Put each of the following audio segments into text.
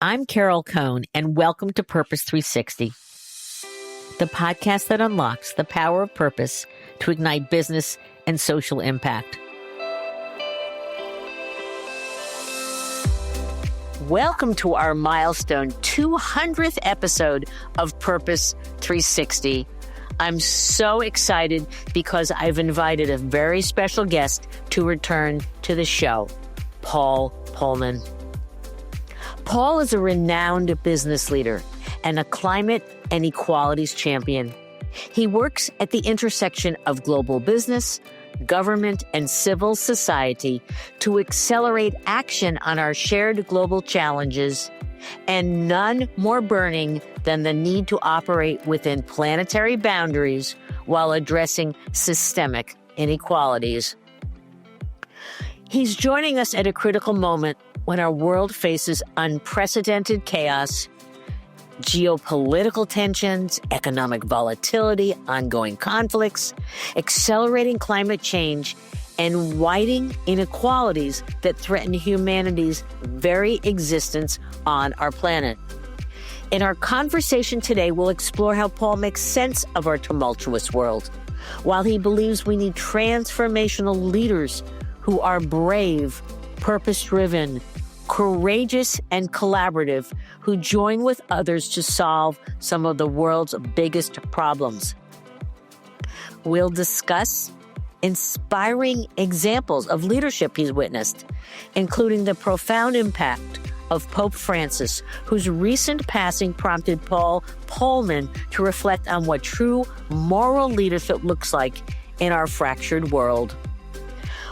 I'm Carol Cohn, and welcome to Purpose 360, the podcast that unlocks the power of purpose to ignite business and social impact. Welcome to our milestone 200th episode of Purpose 360. I'm so excited because I've invited a very special guest to return to the show, Paul Polman. Paul is a renowned business leader and a climate and equalities champion. He works at the intersection of global business, government, and civil society to accelerate action on our shared global challenges, and none more burning than the need to operate within planetary boundaries while addressing systemic inequalities. He's joining us at a critical moment when our world faces unprecedented chaos, geopolitical tensions, economic volatility, ongoing conflicts, accelerating climate change, and widening inequalities that threaten humanity's very existence on our planet. In our conversation today, we'll explore how Paul makes sense of our tumultuous world, while he believes we need transformational leaders who are brave, purpose-driven, courageous, and collaborative, who join with others to solve some of the world's biggest problems. We'll discuss inspiring examples of leadership he's witnessed, including the profound impact of Pope Francis, whose recent passing prompted Paul Polman to reflect on what true moral leadership looks like in our fractured world.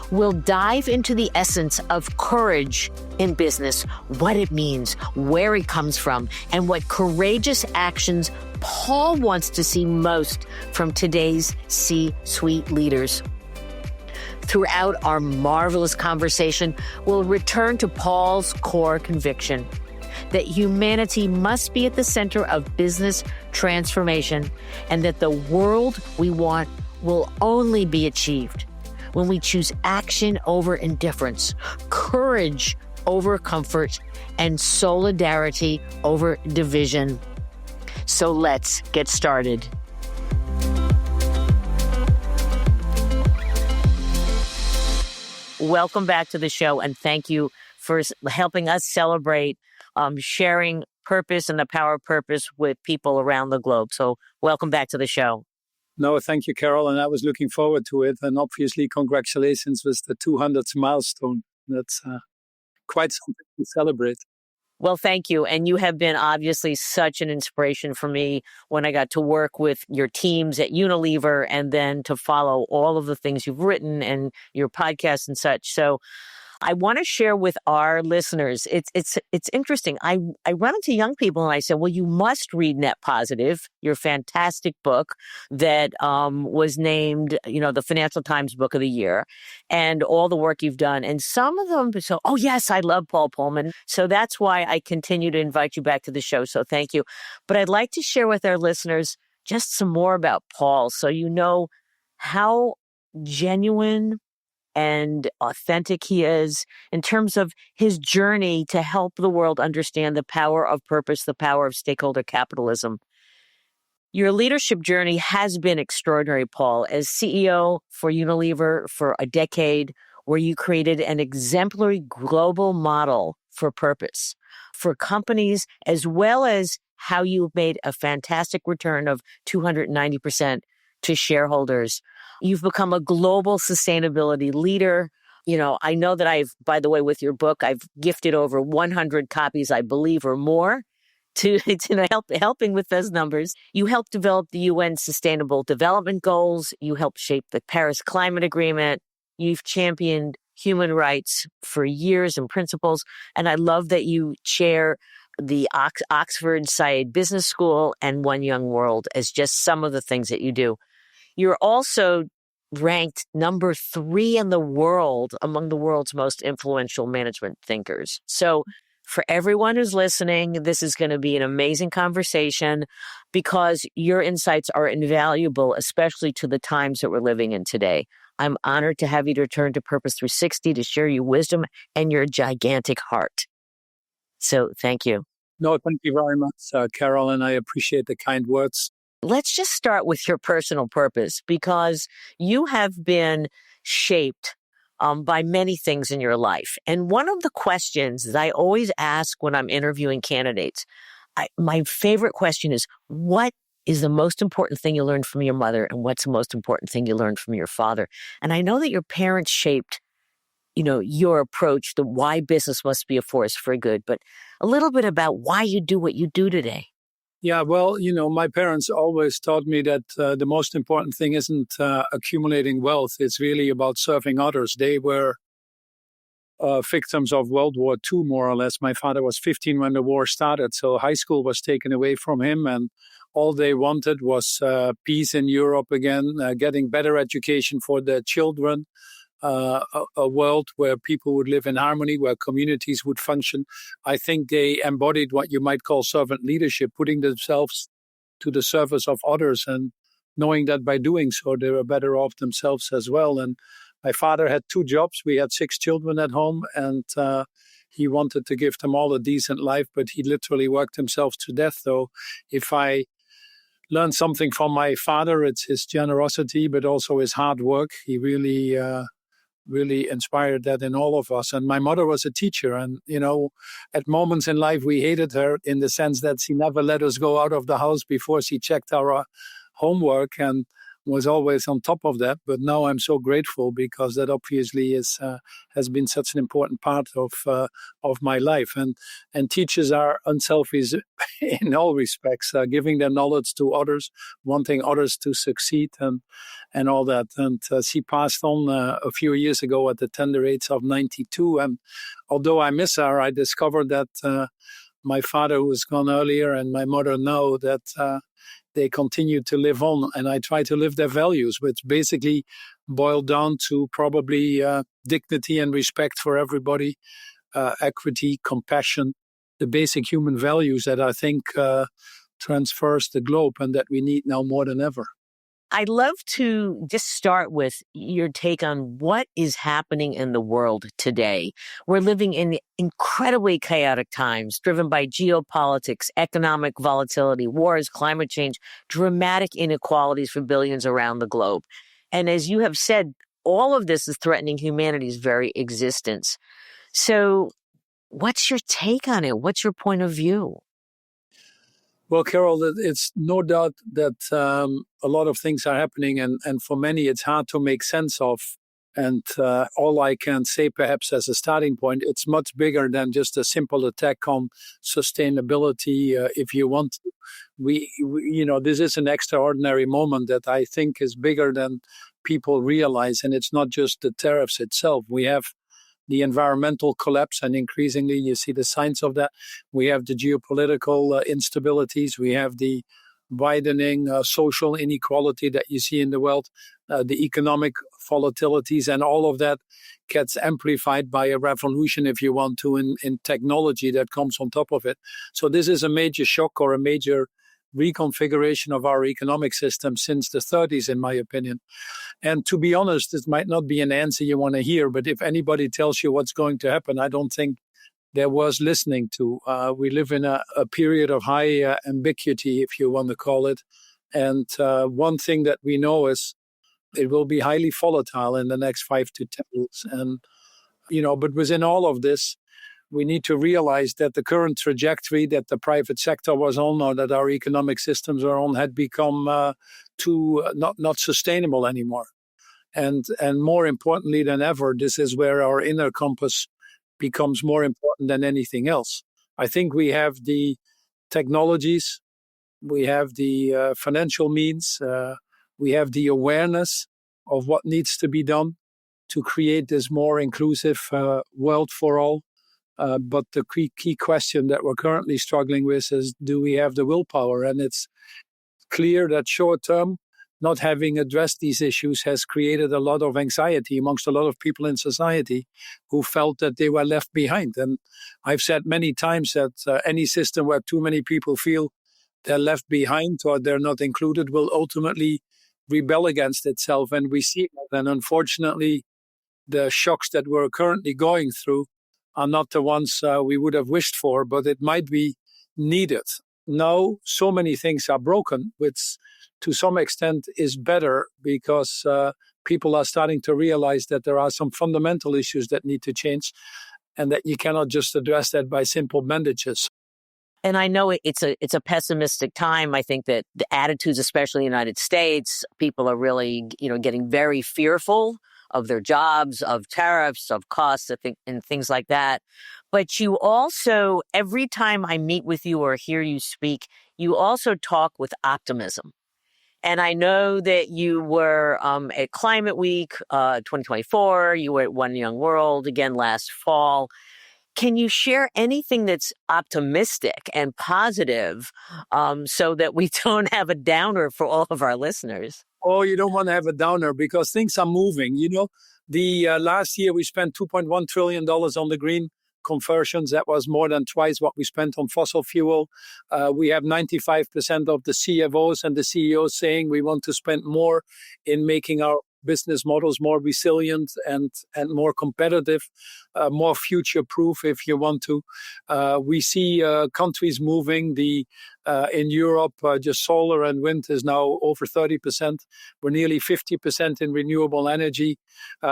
We'll dive into the essence of courage in business, what it means, where it comes from, and what courageous actions Paul wants to see most from today's C-suite leaders. Throughout our marvelous conversation, we'll return to Paul's core conviction that humanity must be at the center of business transformation, and that the world we want will only be achieved when we choose action over indifference, courage over comfort, and solidarity over division. So let's get started. Welcome back to the show, and thank you for helping us celebrate sharing purpose and the power of purpose with people around the globe. So welcome back to the show. No, thank you, Carol. And I was looking forward to it. And obviously, congratulations with the 200th milestone. That's quite something to celebrate. Well, thank you. And you have been obviously such an inspiration for me when I got to work with your teams at Unilever, and then to follow all of the things you've written and your podcast and such. So I want to share with our listeners. It's interesting. I run into young people and I say, well, you must read Net Positive, your fantastic book that was named, the Financial Times Book of the Year, and all the work you've done. And some of them, so, oh yes, I love Paul Polman. So that's why I continue to invite you back to the show. So thank you. But I'd like to share with our listeners just some more about Paul, so you know how genuine and authentic he is in terms of his journey to help the world understand the power of purpose, the power of stakeholder capitalism. Your leadership journey has been extraordinary, Paul, as CEO for Unilever for a decade, where you created an exemplary global model for purpose for companies, as well as how you made a fantastic return of 290% to shareholders. You've become a global sustainability leader. I know that by the way, with your book, I've gifted over 100 copies, I believe, or more to helping with those numbers. You helped develop the UN Sustainable Development Goals. You helped shape the Paris Climate Agreement. You've championed human rights for years and principles. And I love that you chair the Oxford Said Business School and One Young World as just some of the things that you do. You're also ranked number 3 in the world among the world's most influential management thinkers. So for everyone who's listening, this is going to be an amazing conversation because your insights are invaluable, especially to the times that we're living in today. I'm honored to have you to return to Purpose 360 to share your wisdom and your gigantic heart. So thank you. No, thank you very much, Carol, and I appreciate the kind words. Let's just start with your personal purpose because you have been shaped by many things in your life. And one of the questions that I always ask when I'm interviewing candidates, my favorite question is, what is the most important thing you learned from your mother and what's the most important thing you learned from your father? And I know that your parents shaped, your approach, the why business must be a force for good, but a little bit about why you do what you do today. Yeah, well, my parents always taught me that the most important thing isn't accumulating wealth. It's really about serving others. They were victims of World War II, more or less. My father was 15 when the war started, so high school was taken away from him, and all they wanted was peace in Europe again, getting better education for their children, a world where people would live in harmony, where communities would function. I think they embodied what you might call servant leadership, putting themselves to the service of others and knowing that by doing so, they were better off themselves as well. And my father had two jobs. We had 6 children at home, and he wanted to give them all a decent life, but he literally worked himself to death. So if I learned something from my father, it's his generosity, but also his hard work. He really inspired that in all of us. And my mother was a teacher. And, at moments in life, we hated her in the sense that she never let us go out of the house before she checked our homework and was always on top of that. But now I'm so grateful because that obviously has been such an important part of my life. And teachers are unselfish in all respects, giving their knowledge to others, wanting others to succeed, and all that. And she passed on a few years ago at the tender age of 92. And although I miss her, I discovered that my father, who was gone earlier, and my mother know that they continue to live on. And I try to live their values, which basically boil down to probably dignity and respect for everybody, equity, compassion, the basic human values that I think transfers the globe and that we need now more than ever. I'd love to just start with your take on what is happening in the world today. We're living in incredibly chaotic times, driven by geopolitics, economic volatility, wars, climate change, dramatic inequalities for billions around the globe. And as you have said, all of this is threatening humanity's very existence. So what's your take on it? What's your point of view? Well, Carol, it's no doubt that a lot of things are happening, and for many, it's hard to make sense of. And all I can say, perhaps as a starting point, it's much bigger than just a simple attack on sustainability. If you want, this is an extraordinary moment that I think is bigger than people realize, and it's not just the tariffs itself. We have the environmental collapse, and increasingly you see the signs of that. We have the geopolitical instabilities. We have the widening social inequality that you see in the world, the economic volatilities, and all of that gets amplified by a revolution, if you want to, in technology that comes on top of it. So this is a major shock or a major reconfiguration of our economic system since the 30s, in my opinion. And to be honest, it might not be an answer you want to hear, but if anybody tells you what's going to happen, I don't think they're worth listening to. We live in a period of high ambiguity, if you want to call it. And one thing that we know is it will be highly volatile in the next 5 to 10 years. And, but within all of this, we need to realize that the current trajectory that the private sector was on, or that our economic systems are on, had become too not sustainable anymore. And more importantly than ever, this is where our inner compass becomes more important than anything else. I think we have the technologies, we have the financial means, we have the awareness of what needs to be done to create this more inclusive world for all. But the key question that we're currently struggling with is, do we have the willpower? And it's clear that short term, not having addressed these issues has created a lot of anxiety amongst a lot of people in society who felt that they were left behind. And I've said many times that any system where too many people feel they're left behind or they're not included will ultimately rebel against itself. And we see that. And unfortunately, the shocks that we're currently going through are not the ones we would have wished for, but it might be needed. Now, so many things are broken, which to some extent is better because people are starting to realize that there are some fundamental issues that need to change and that you cannot just address that by simple bandages. And I know it's a pessimistic time. I think that the attitudes, especially in the United States, people are really, getting very fearful of their jobs, of tariffs, of costs, and things like that. But you also, every time I meet with you or hear you speak, you also talk with optimism. And I know that you were at Climate Week 2024. You were at One Young World again last fall. Can you share anything that's optimistic and positive so that we don't have a downer for all of our listeners? Oh, you don't want to have a downer because things are moving. The last year we spent $2.1 trillion on the green conversions. That was more than twice what we spent on fossil fuel. We have 95% of the CFOs and the CEOs saying we want to spend more in making our business models more resilient and more competitive, more future-proof, if you want to. We see countries moving. In Europe, just solar and wind is now over 30%. We're nearly 50% in renewable energy.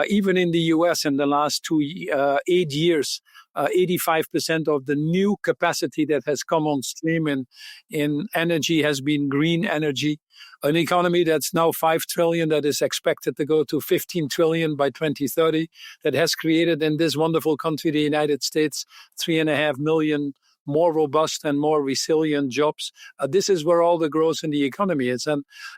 Even in the US in the last 8 years, 85% of the new capacity that has come on stream in energy has been green energy. An economy that's now 5 trillion, that is expected to go to 15 trillion by 2030, that has created in this wonderful country, the United States, 3.5 million more robust and more resilient jobs. This is where all the growth in the economy is.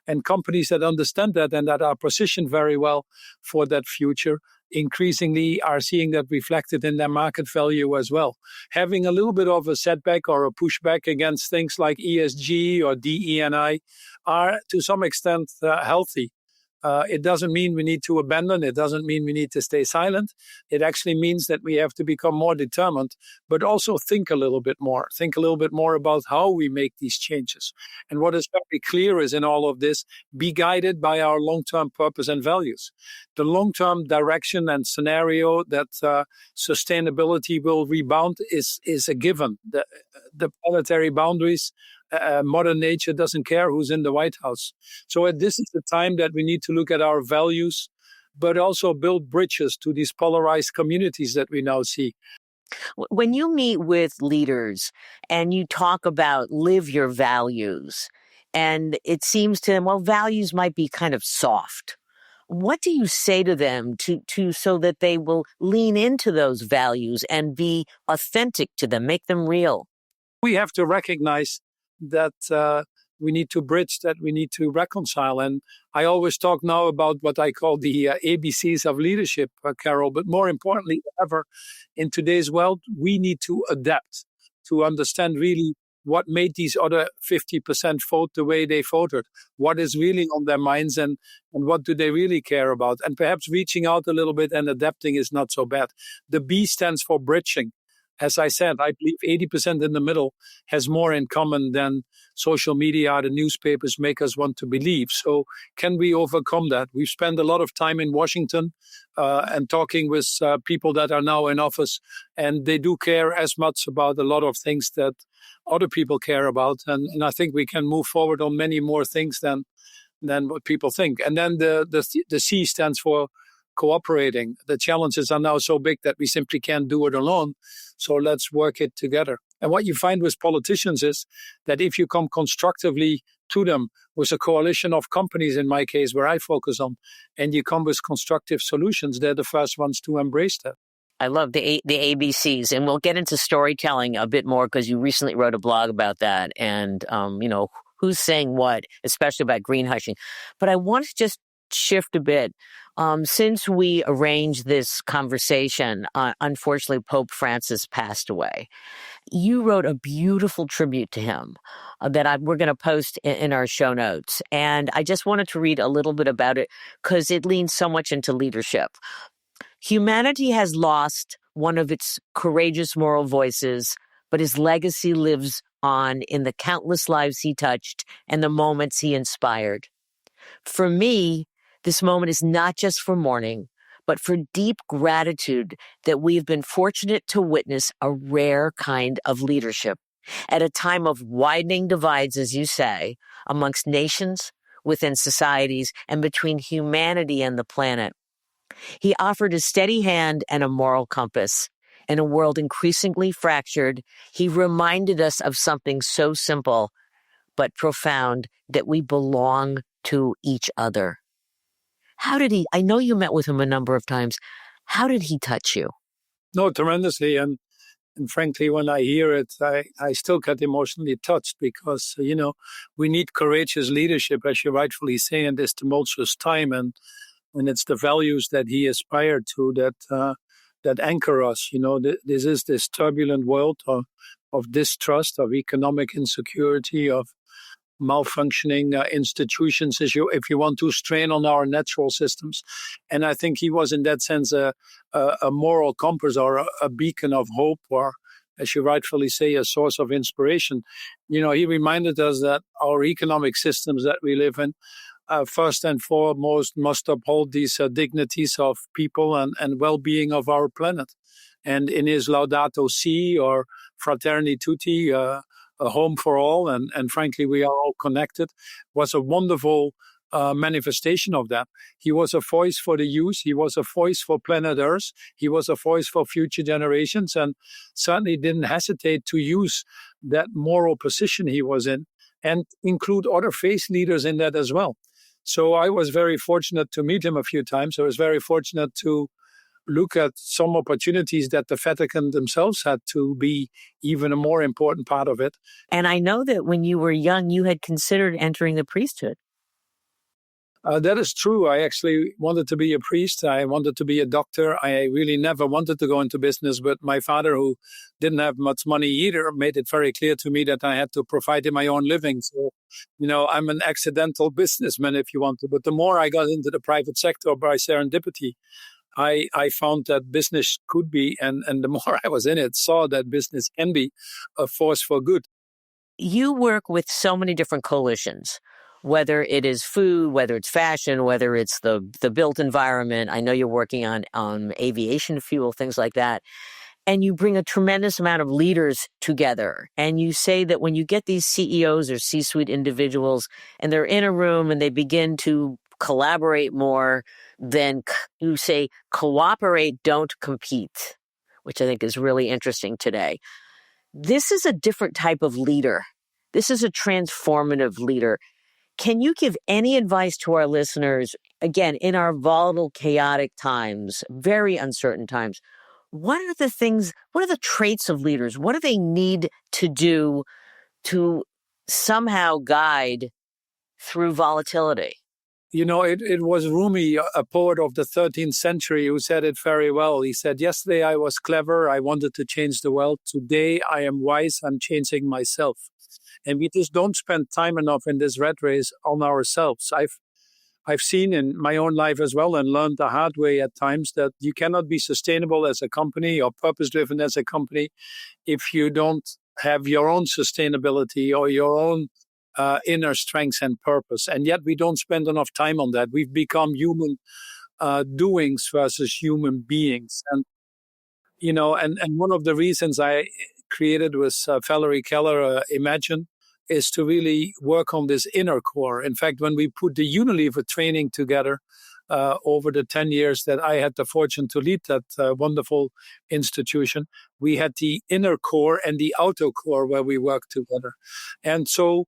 And companies that understand that and that are positioned very well for that future increasingly are seeing that reflected in their market value as well. Having a little bit of a setback or a pushback against things like ESG or DE&I are to some extent healthy. It doesn't mean we need to abandon. It doesn't mean we need to stay silent. It actually means that we have to become more determined, but also think a little bit more. Think a little bit more about how we make these changes. And what is very clear is in all of this, be guided by our long-term purpose and values. The long-term direction and scenario that sustainability will rebound is a given. The planetary boundaries, Mother Nature doesn't care who's in the White House. So this is the time that we need to look at our values, but also build bridges to these polarized communities that we now see. When you meet with leaders and you talk about live your values, and it seems to them, well, values might be kind of soft. What do you say to them to so that they will lean into those values and be authentic to them, make them real? We have to recognize that we need to bridge, that we need to reconcile. And I always talk now about what I call the ABCs of leadership, Carol, but more importantly ever, in today's world, we need to adapt to understand really what made these other 50% vote the way they voted, what is really on their minds and what do they really care about. And perhaps reaching out a little bit and adapting is not so bad. The B stands for bridging. As I said, I believe 80% in the middle has more in common than social media, the newspapers make us want to believe. So can we overcome that? We've spent a lot of time in Washington and talking with people that are now in office, and they do care as much about a lot of things that other people care about. And I think we can move forward on many more things than what people think. And then the C stands for cooperating. The challenges are now so big that we simply can't do it alone. So let's work it together. And what you find with politicians is that if you come constructively to them with a coalition of companies, in my case, where I focus on, and you come with constructive solutions, they're the first ones to embrace that. I love the ABCs, and we'll get into storytelling a bit more because you recently wrote a blog about that and, who's saying what, especially about greenwashing. But I want to just shift a bit. Since we arranged this conversation, unfortunately, Pope Francis passed away. You wrote a beautiful tribute to him that we're going to post in our show notes. And I just wanted to read a little bit about it because it leans so much into leadership. Humanity has lost one of its courageous moral voices, but his legacy lives on in the countless lives he touched and the moments he inspired. For me, this moment is not just for mourning, but for deep gratitude that we have been fortunate to witness a rare kind of leadership. At a time of widening divides, as you say, amongst nations, within societies, and between humanity and the planet, he offered a steady hand and a moral compass. In a world increasingly fractured, he reminded us of something so simple but profound, that we belong to each other. I know you met with him a number of times. How did he touch you? No, tremendously. And frankly, when I hear it, I still get emotionally touched because, we need courageous leadership, as you rightfully say, in this tumultuous time. And it's the values that he aspired to that anchor us. This is this turbulent world of distrust, of economic insecurity, of malfunctioning institutions, if you want to, strain on our natural systems. And I think he was, in that sense, a moral compass or a beacon of hope, or, as you rightfully say, a source of inspiration. He reminded us that our economic systems that we live in, first and foremost, must uphold these dignities of people and well-being of our planet. And in his Laudato Si, or Fraternity Tutti, a home for all, and frankly, we are all connected, was a wonderful manifestation of that. He was a voice for the youth. He was a voice for planet Earth. He was a voice for future generations, and certainly didn't hesitate to use that moral position he was in and include other faith leaders in that as well. So I was very fortunate to meet him a few times. I was very fortunate to look at some opportunities that the Vatican themselves had to be even a more important part of it. And I know that when you were young, you had considered entering the priesthood. That is true. I actually wanted to be a priest. I wanted to be a doctor. I really never wanted to go into business, but my father, who didn't have much money either, made it very clear to me that I had to provide him my own living. So, I'm an accidental businessman, if you want to. But the more I got into the private sector by serendipity, I found that business could be, and the more I was in it, saw that business can be a force for good. You work with so many different coalitions, whether it is food, whether it's fashion, whether it's the built environment. I know you're working on aviation fuel, things like that. And you bring a tremendous amount of leaders together. And you say that when you get these CEOs or C-suite individuals and they're in a room and they begin to collaborate more, then you say cooperate, don't compete, which I think is really interesting today. This is a different type of leader. This is a transformative leader. Can you give any advice to our listeners, again, in our volatile, chaotic times, very uncertain times? What are the traits of leaders? What do they need to do to somehow guide through volatility? It was Rumi, a poet of the 13th century, who said it very well. He said, "Yesterday I was clever. I wanted to change the world. Today I am wise. I'm changing myself." And we just don't spend time enough in this rat race on ourselves. I've seen in my own life as well, and learned the hard way at times, that you cannot be sustainable as a company or purpose-driven as a company if you don't have your own sustainability or your own inner strengths and purpose. And yet we don't spend enough time on that. We've become human doings versus human beings. And one of the reasons I created with Valerie Keller, Imagine, is to really work on this inner core. In fact, when we put the Unilever training together over the 10 years that I had the fortune to lead that wonderful institution, we had the inner core and the outer core where we worked together. And so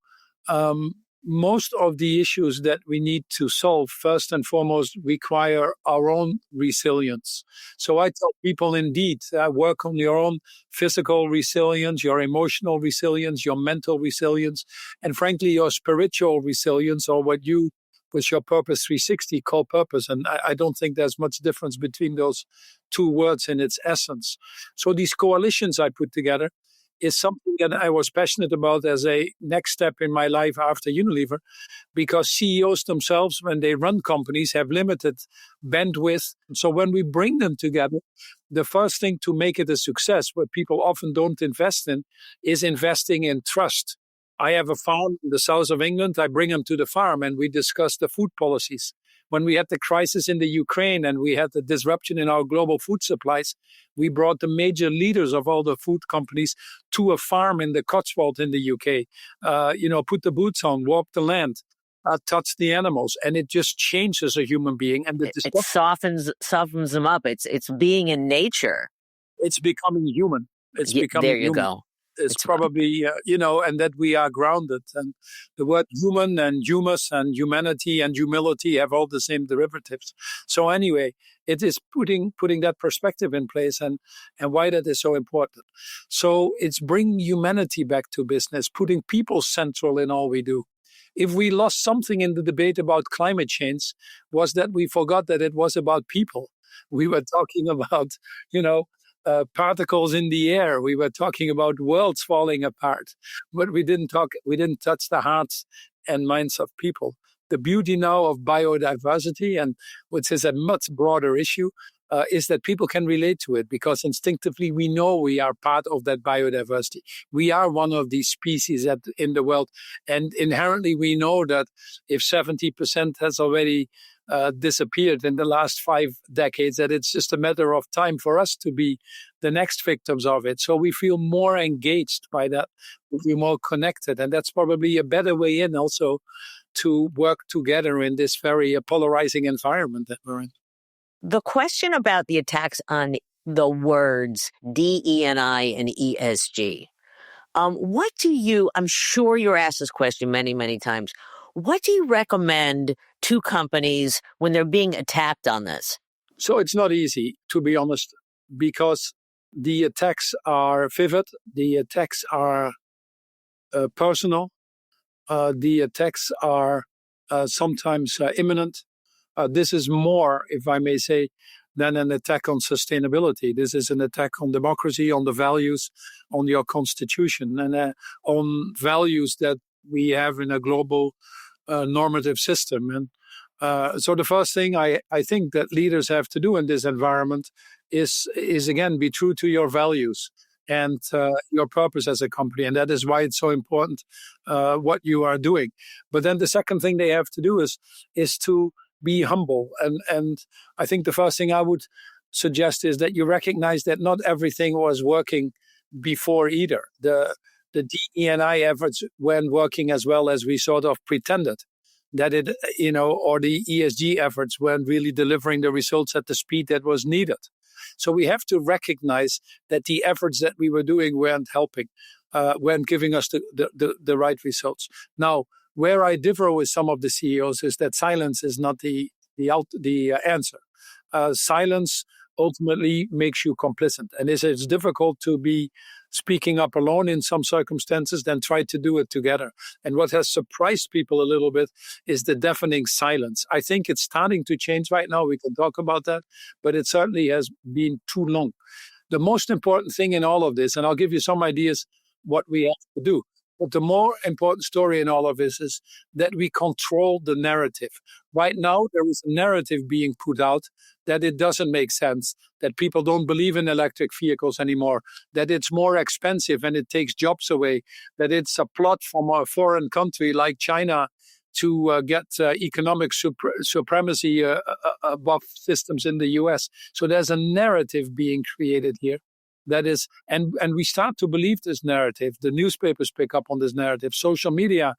most of the issues that we need to solve, first and foremost, require our own resilience. So I tell people, indeed, work on your own physical resilience, your emotional resilience, your mental resilience, and frankly, your spiritual resilience, or what you, with your Purpose 360, call purpose. And I don't think there's much difference between those two words in its essence. So these coalitions I put together is something that I was passionate about as a next step in my life after Unilever, because CEOs themselves, when they run companies, have limited bandwidth. So when we bring them together, the first thing to make it a success, what people often don't invest in, is investing in trust. I have a farm in the south of England. I bring them to the farm and we discuss the food policies. When we had the crisis in the Ukraine and we had the disruption in our global food supplies, we brought the major leaders of all the food companies to a farm in the Cotswold in the UK. Put the boots on, walk the land, touch the animals, and it just changes a human being. And it softens them up. It's being in nature. It's becoming human. It's becoming there you human. go. It's probably, and that we are grounded. And the word human and humus and humanity and humility have all the same derivatives. So anyway, it is putting that perspective in place and why that is so important. So it's bringing humanity back to business, putting people central in all we do. If we lost something in the debate about climate change, was that we forgot that it was about people. We were talking about, particles in the air. We were talking about worlds falling apart, but we didn't touch the hearts and minds of people. The beauty now of biodiversity, and which is a much broader issue, is that people can relate to it because instinctively we know we are part of that biodiversity. We are one of these species in the world, and inherently we know that if 70% has already disappeared in the last 5 decades, that it's just a matter of time for us to be the next victims of it. So we feel more engaged by that, we feel more connected, and that's probably a better way in also to work together in this very polarizing environment that we're in. The question about the attacks on the words DE&I and ESG, I'm sure you're asked this question many, many times. What do you recommend to companies when they're being attacked on this? So it's not easy, to be honest, because the attacks are vivid, the attacks are personal, the attacks are sometimes imminent. This is more, if I may say, than an attack on sustainability. This is an attack on democracy, on the values, on your constitution, and on values that we have in a global normative system. And so the first thing I think that leaders have to do in this environment is again, be true to your values and your purpose as a company. And that is why it's so important what you are doing. But then the second thing they have to do is to be humble. And I think the first thing I would suggest is that you recognize that not everything was working before either. The DE&I efforts weren't working as well as we sort of pretended that it, or the ESG efforts weren't really delivering the results at the speed that was needed. So we have to recognize that the efforts that we were doing weren't helping, weren't giving us the right results. Now, where I differ with some of the CEOs is that silence is not the answer. Silence ultimately makes you complicit. And it's difficult to be speaking up alone in some circumstances than try to do it together. And what has surprised people a little bit is the deafening silence. I think it's starting to change right now. We can talk about that, but it certainly has been too long. The most important thing in all of this, and I'll give you some ideas what we have to do. But the more important story in all of this is that we control the narrative. Right now, there is a narrative being put out that it doesn't make sense, that people don't believe in electric vehicles anymore, that it's more expensive and it takes jobs away, that it's a plot from a foreign country like China to get economic supremacy above systems in the US. So there's a narrative being created here. That is, and we start to believe this narrative. The newspapers pick up on this narrative. Social media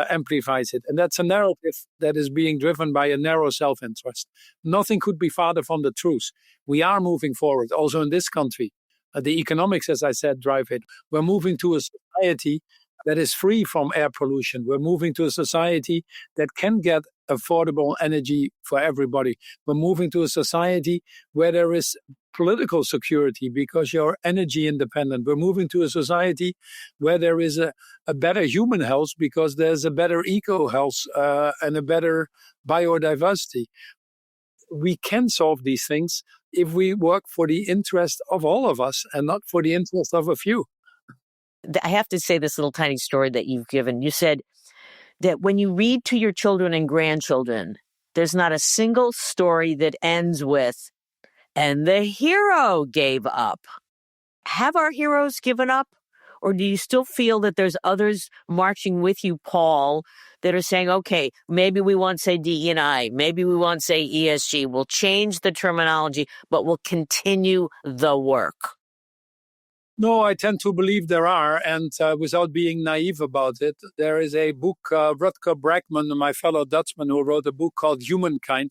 amplifies it. And that's a narrative that is being driven by a narrow self-interest. Nothing could be farther from the truth. We are moving forward, also in this country. The economics, as I said, drive it. We're moving to a society that is free from air pollution. We're moving to a society that can get affordable energy for everybody. We're moving to a society where there is political security because you're energy independent. We're moving to a society where there is a better human health because there's a better eco health and a better biodiversity. We can solve these things if we work for the interest of all of us and not for the interest of a few. I have to say this little tiny story that you've given. You said that when you read to your children and grandchildren, there's not a single story that ends with, and the hero gave up. Have our heroes given up? Or do you still feel that there's others marching with you, Paul, that are saying, okay, maybe we won't say DE&I, maybe we won't say ESG, we'll change the terminology, but we'll continue the work? No, I tend to believe there are, and without being naive about it, there is a book, Rutger Bregman, my fellow Dutchman, who wrote a book called Humankind.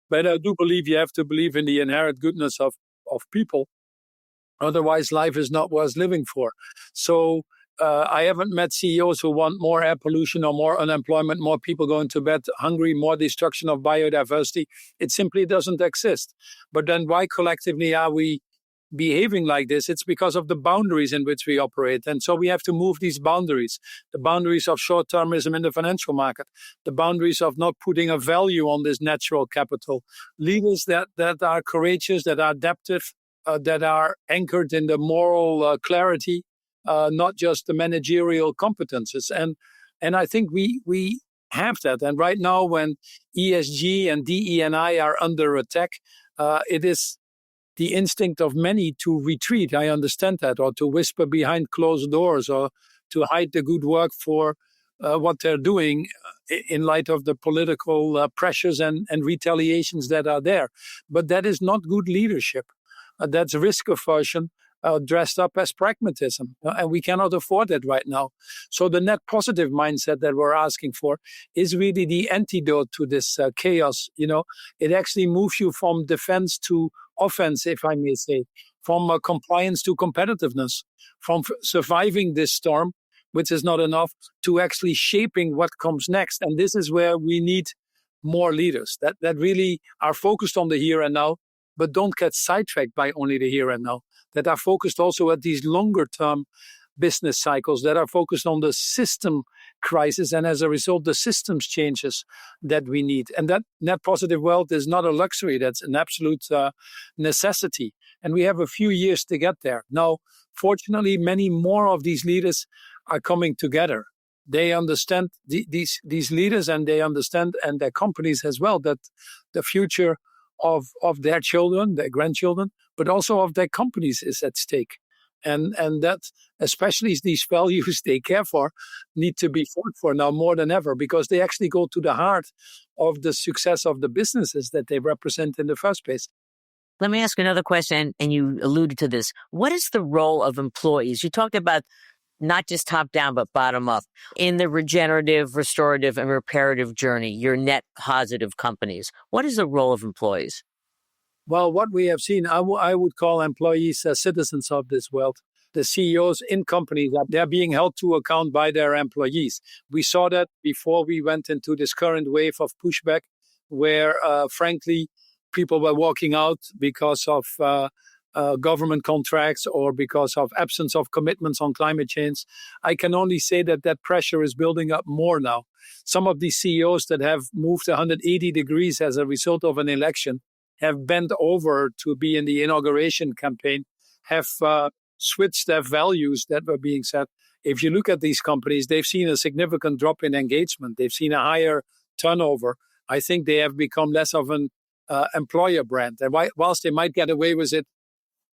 But I do believe you have to believe in the inherent goodness of people. Otherwise, life is not worth living for. So I haven't met CEOs who want more air pollution or more unemployment, more people going to bed hungry, more destruction of biodiversity. It simply doesn't exist. But then why collectively are we behaving like this? It's because of the boundaries in which we operate. And so we have to move these boundaries, the boundaries of short-termism in the financial market, the boundaries of not putting a value on this natural capital. Leaders that are courageous, that are adaptive, that are anchored in the moral clarity, not just the managerial competences. And I think we have that. And right now, when ESG and DE&I are under attack, it is the instinct of many to retreat. I understand that, or to whisper behind closed doors, or to hide the good work for what they're doing in light of the political pressures and retaliations that are there. But that is not good leadership. That's risk aversion dressed up as pragmatism. And we cannot afford that right now. So the net positive mindset that we're asking for is really the antidote to this chaos. It actually moves you from defense to offense, if I may say, from compliance to competitiveness, from surviving this storm, which is not enough, to actually shaping what comes next. And this is where we need more leaders that really are focused on the here and now, but don't get sidetracked by only the here and now, that are focused also at these longer term business cycles, that are focused on the system crisis, and as a result, the systems changes that we need. And that net positive wealth is not a luxury, that's an absolute necessity. And we have a few years to get there. Now, fortunately, many more of these leaders are coming together. They understand these leaders, and they understand, and their companies as well, that the future of their children, their grandchildren, but also of their companies is at stake. And that especially these values they care for need to be fought for now more than ever, because they actually go to the heart of the success of the businesses that they represent in the first place. Let me ask another question, and you alluded to this. What is the role of employees? You talked about not just top down, but bottom up in the regenerative, restorative, and reparative journey, your net positive companies. What is the role of employees? Well, what we have seen, I would call employees citizens of this world. The CEOs in companies, they're being held to account by their employees. We saw that before we went into this current wave of pushback, where, frankly, people were walking out because of government contracts or because of absence of commitments on climate change. I can only say that pressure is building up more now. Some of these CEOs that have moved 180 degrees as a result of an election have bent over to be in the inauguration campaign, have switched their values that were being set. If you look at these companies, they've seen a significant drop in engagement. They've seen a higher turnover. I think they have become less of an employer brand. And whilst they might get away with it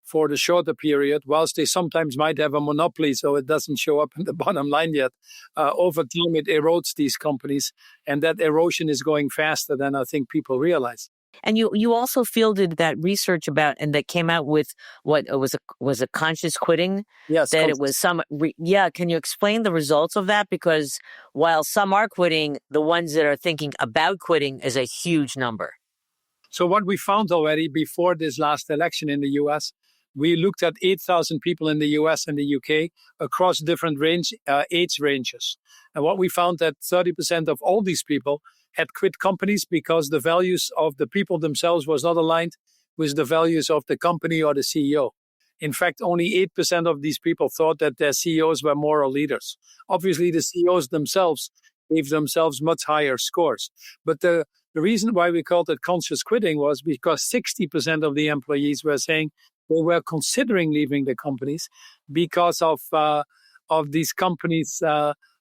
for the shorter period, whilst they sometimes might have a monopoly, so it doesn't show up in the bottom line yet, over time it erodes these companies. And that erosion is going faster than I think people realize. And you also fielded that research about, and that came out with what was a conscious quitting? Yes. That it was some, can you explain the results of that? Because while some are quitting, the ones that are thinking about quitting is a huge number. So what we found already before this last election in the US, we looked at 8,000 people in the US and the UK across different age ranges. And what we found that 30% of all these people had quit companies because the values of the people themselves was not aligned with the values of the company or the CEO. In fact, only 8% of these people thought that their CEOs were moral leaders. Obviously, the CEOs themselves gave themselves much higher scores. But the reason why we called it conscious quitting was because 60% of the employees were saying they were considering leaving the companies because of these companies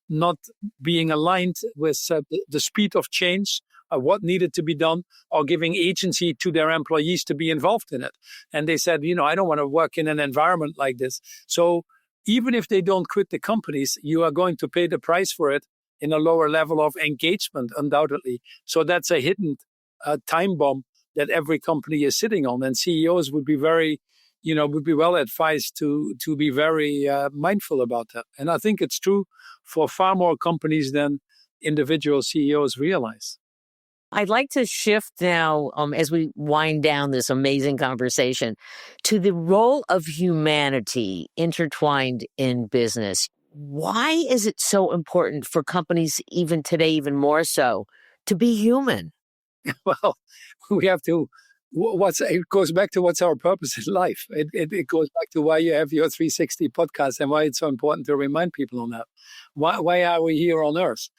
not being aligned with the speed of change, what needed to be done, or giving agency to their employees to be involved in it. And they said, I don't want to work in an environment like this. So even if they don't quit the companies, you are going to pay the price for it in a lower level of engagement, undoubtedly. So that's a hidden time bomb that every company is sitting on. And CEOs would be would be well advised to be very mindful about that. And I think it's true for far more companies than individual CEOs realize. I'd like to shift now, as we wind down this amazing conversation, to the role of humanity intertwined in business. Why is it so important for companies, even today, even more so, to be human? Well, we have to. It goes back to what's our purpose in life. It goes back to why you have your 360 podcast and why it's so important to remind people on that. Why are we here on Earth?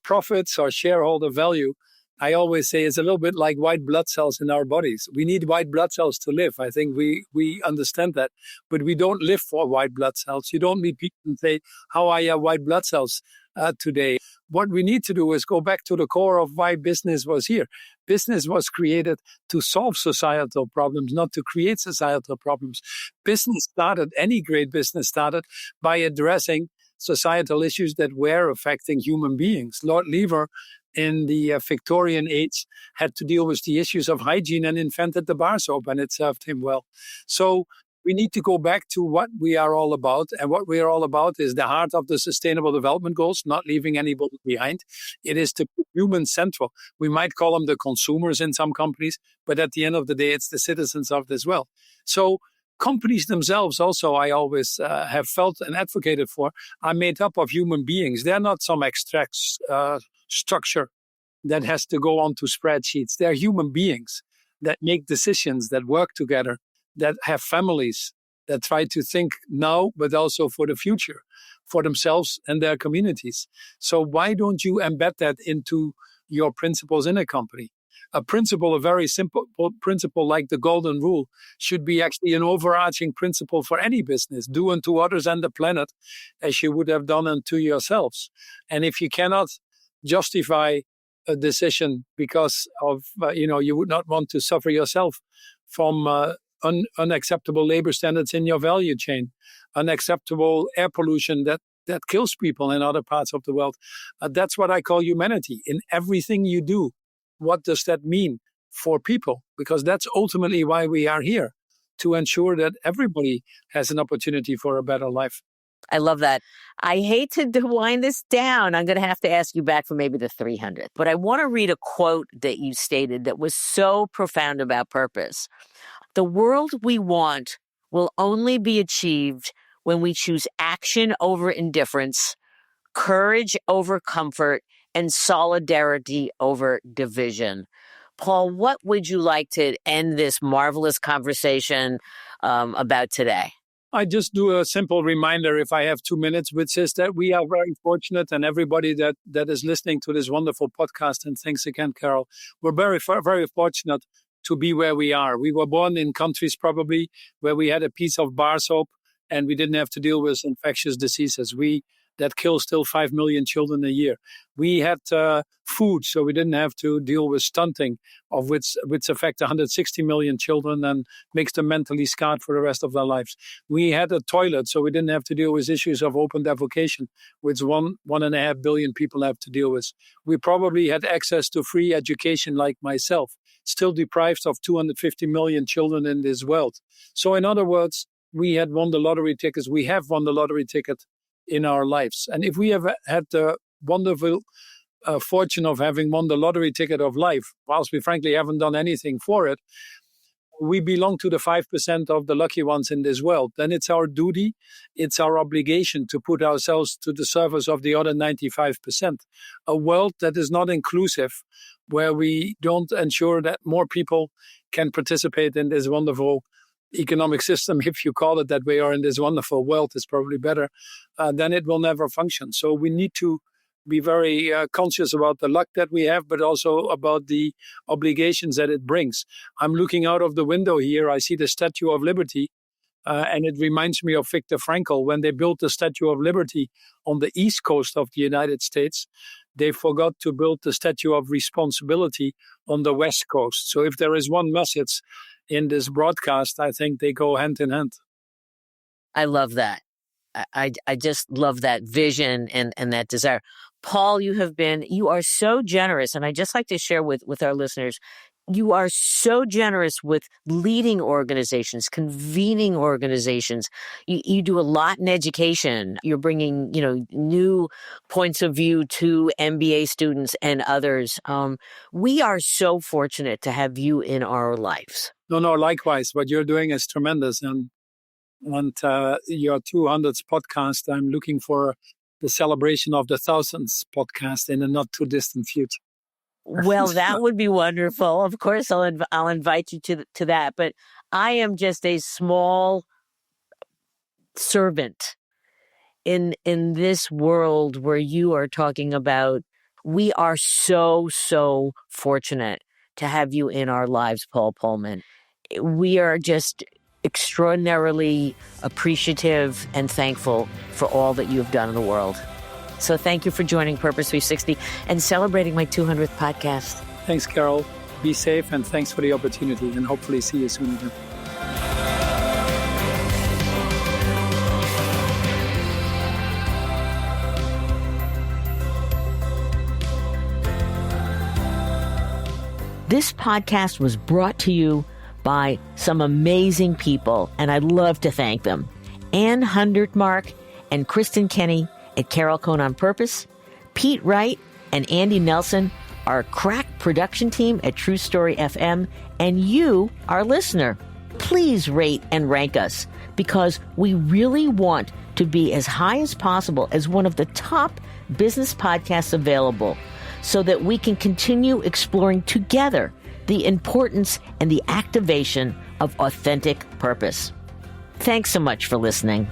Profits or shareholder value, I always say, is a little bit like white blood cells in our bodies. We need white blood cells to live. I think we understand that, but we don't live for white blood cells. You don't meet people and say, "How are your white blood cells today?" What we need to do is go back to the core of why business was here. Business was created to solve societal problems, not to create societal problems. Any great business started by addressing societal issues that were affecting human beings. Lord Lever in the Victorian age had to deal with the issues of hygiene and invented the bar soap, and it served him well. So we need to go back to what we are all about. And what we are all about is the heart of the Sustainable Development Goals, not leaving anybody behind. It is to put humans central. We might call them the consumers in some companies, but at the end of the day, it's the citizens of this well. So companies themselves also, I always have felt and advocated for, are made up of human beings. They're not some abstract structure that has to go onto spreadsheets. They're human beings that make decisions, that work together, that have families, that try to think now, but also for the future, for themselves and their communities. So why don't you embed that into your principles in a company? A very simple principle like the golden rule should be actually an overarching principle for any business. Do unto others and the planet as you would have done unto yourselves. And if you cannot justify a decision because of, you would not want to suffer yourself from unacceptable labor standards in your value chain, unacceptable air pollution that kills people in other parts of the world. That's what I call humanity. In everything you do, what does that mean for people? Because that's ultimately why we are here, to ensure that everybody has an opportunity for a better life. I love that. I hate to wind this down. I'm going to have to ask you back for maybe the 300th, but I want to read a quote that you stated that was so profound about purpose. The world we want will only be achieved when we choose action over indifference, courage over comfort, and solidarity over division. Paul, what would you like to end this marvelous conversation about today? I just do a simple reminder, if I have 2 minutes, which is that we are very fortunate, and everybody that is listening to this wonderful podcast, and thanks again, Carol, we're very, very fortunate to be where we are. We were born in countries probably where we had a piece of bar soap and we didn't have to deal with infectious diseases. That kill still 5 million children a year. We had food, so we didn't have to deal with stunting, of which affect 160 million children and makes them mentally scarred for the rest of their lives. We had a toilet, so we didn't have to deal with issues of open defecation, which 1.5 billion people have to deal with. We probably had access to free education like myself, still deprived of 250 million children in this world. So in other words, we had won the lottery tickets. We have won the lottery ticket in our lives. And if we have had the wonderful fortune of having won the lottery ticket of life, whilst we frankly haven't done anything for it, we belong to the 5% of the lucky ones in this world. Then it's our duty, it's our obligation to put ourselves to the service of the other 95%. A world that is not inclusive, where we don't ensure that more people can participate in this wonderful economic system, if you call it that way, or in this wonderful world, is probably better, then it will never function. So we need to be very conscious about the luck that we have, but also about the obligations that it brings. I'm looking out of the window here. I see the Statue of Liberty, and it reminds me of Viktor Frankl. When they built the Statue of Liberty on the East Coast of the United States, they forgot to build the Statue of Responsibility on the West Coast. So if there is one message in this broadcast, I think they go hand in hand. I love that. I just love that vision and that desire. Paul, you are so generous. And I just like to share with our listeners, you are so generous with leading organizations, convening organizations. You do a lot in education. You're bringing, new points of view to MBA students and others. We are so fortunate to have you in our lives. No, likewise. What you're doing is tremendous. And your 200th podcast, I'm looking for the celebration of the 1000th podcast in a not too distant future. Well, that would be wonderful. Of course, I'll invite you to that. But I am just a small servant in this world where you are talking about. We are so fortunate to have you in our lives, Paul Polman. We are just extraordinarily appreciative and thankful for all that you have done in the world. So thank you for joining Purpose 360 and celebrating my 200th podcast. Thanks, Carol. Be safe, and thanks for the opportunity, and hopefully see you soon again. This podcast was brought to you by some amazing people, and I'd love to thank them. Ann Hundertmark and Kristen Kenny at Carol Cohn on Purpose, Pete Wright and Andy Nelson, our crack production team at True Story FM, and you, our listener. Please rate and rank us, because we really want to be as high as possible as one of the top business podcasts available, so that we can continue exploring together the importance and the activation of authentic purpose. Thanks so much for listening.